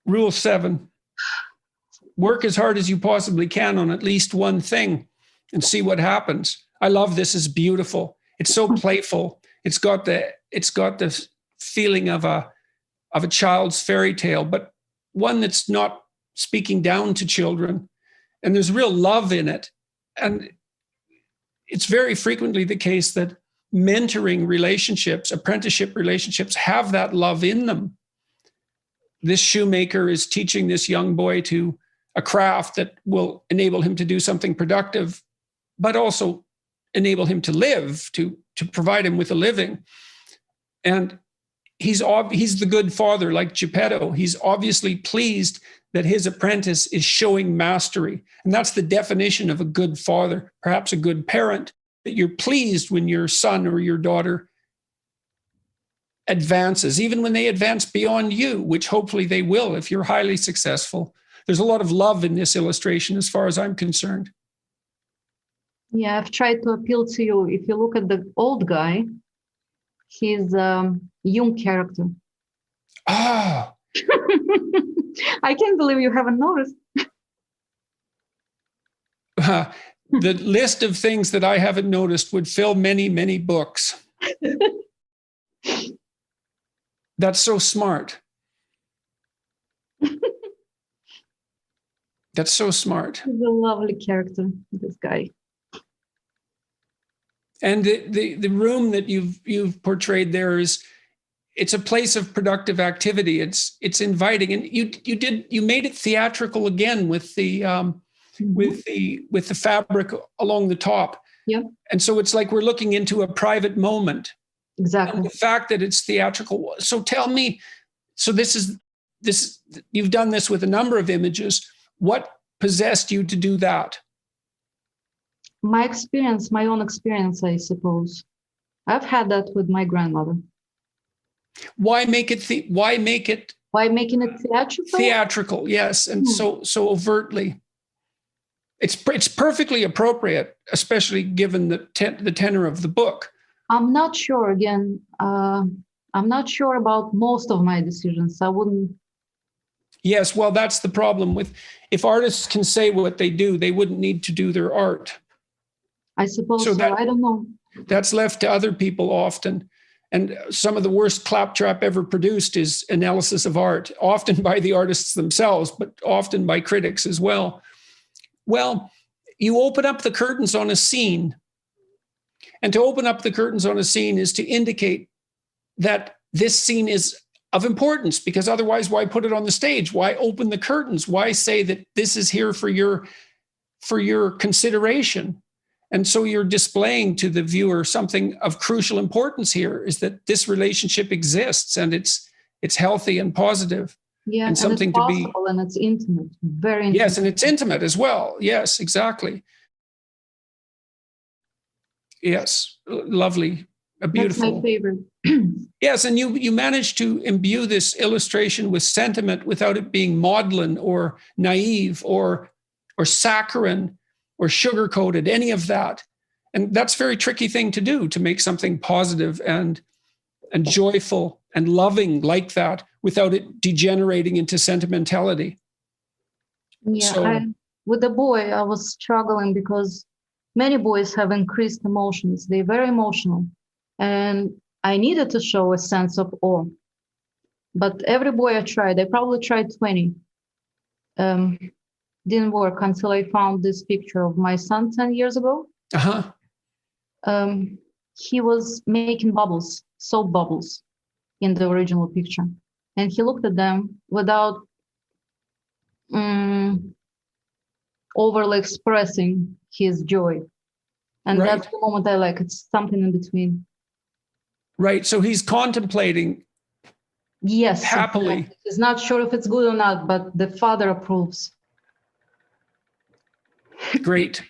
Rule 7. Work as hard as you possibly can on at least one thing and see what happens. I love this. It's beautiful. It's so playful. It's got the feeling of a child's fairy tale, but one that's not speaking down to children. And there's real love in it. And it's very frequently the case that mentoring relationships, apprenticeship relationships, have that love in them. This shoemaker is teaching this young boy to a craft that will enable him to do something productive, but also enable him to live, to provide him with a living. And he's the good father, like Geppetto. He's obviously pleased that his apprentice is showing mastery. And that's the definition of a good father, perhaps a good parent, that you're pleased when your son or your daughter advances, even when they advance beyond you, which hopefully they will if you're highly successful. There's a lot of love in this illustration as far as I'm concerned. Yeah, I've tried to appeal to you. If you look at the old guy, he's a young character. Ah. I can't believe you haven't noticed. The list of things that I haven't noticed would fill many, many books. That's so smart. That's so smart. He's a lovely character, this guy. And the room that you've portrayed there it's a place of productive activity. It's inviting, and you made it theatrical again with the with the fabric along the top. Yeah. And so it's like we're looking into a private moment. Exactly. And the fact that it's theatrical. So tell me, so this you've done this with a number of images. What possessed you to do that? My experience, my own experience, I suppose. I've had that with my grandmother. Why making it theatrical? Theatrical, yes, and so overtly. It's perfectly appropriate, especially given the tenor of the book. I'm not sure. Again, I'm not sure about most of my decisions. I wouldn't. Yes, well, that's the problem with if artists can say what they do, they wouldn't need to do their art. I suppose so. I don't know. That's left to other people often. And some of the worst claptrap ever produced is analysis of art, often by the artists themselves, but often by critics as well. Well, you open up the curtains on a scene. And to open up the curtains on a scene is to indicate that this scene is of importance, because otherwise, why put it on the stage? Why open the curtains? Why say that this is here for your consideration? And so you're displaying to the viewer something of crucial importance here, is that this relationship exists and it's healthy and positive. Yeah, and something it's possible, and it's intimate, very intimate. Yes, and it's intimate as well. Yes, exactly. Yes, lovely, beautiful. That's my favorite. Yes, and you managed to imbue this illustration with sentiment without it being maudlin or naive or saccharine or sugar-coated, any of that. And that's a very tricky thing to do, to make something positive and joyful and loving like that without it degenerating into sentimentality. Yeah, so, with the boy, I was struggling because many boys have increased emotions. They're very emotional. And I needed to show a sense of awe. But every boy I tried, I probably tried 20. Didn't work until I found this picture of my son 10 years ago. He was making bubbles, soap bubbles, in the original picture. And he looked at them without overly expressing his joy. And right. That's the moment I like. It's something in between. Right. So he's contemplating. Yes. Happily. Exactly. He's not sure if it's good or not, but the father approves. Great.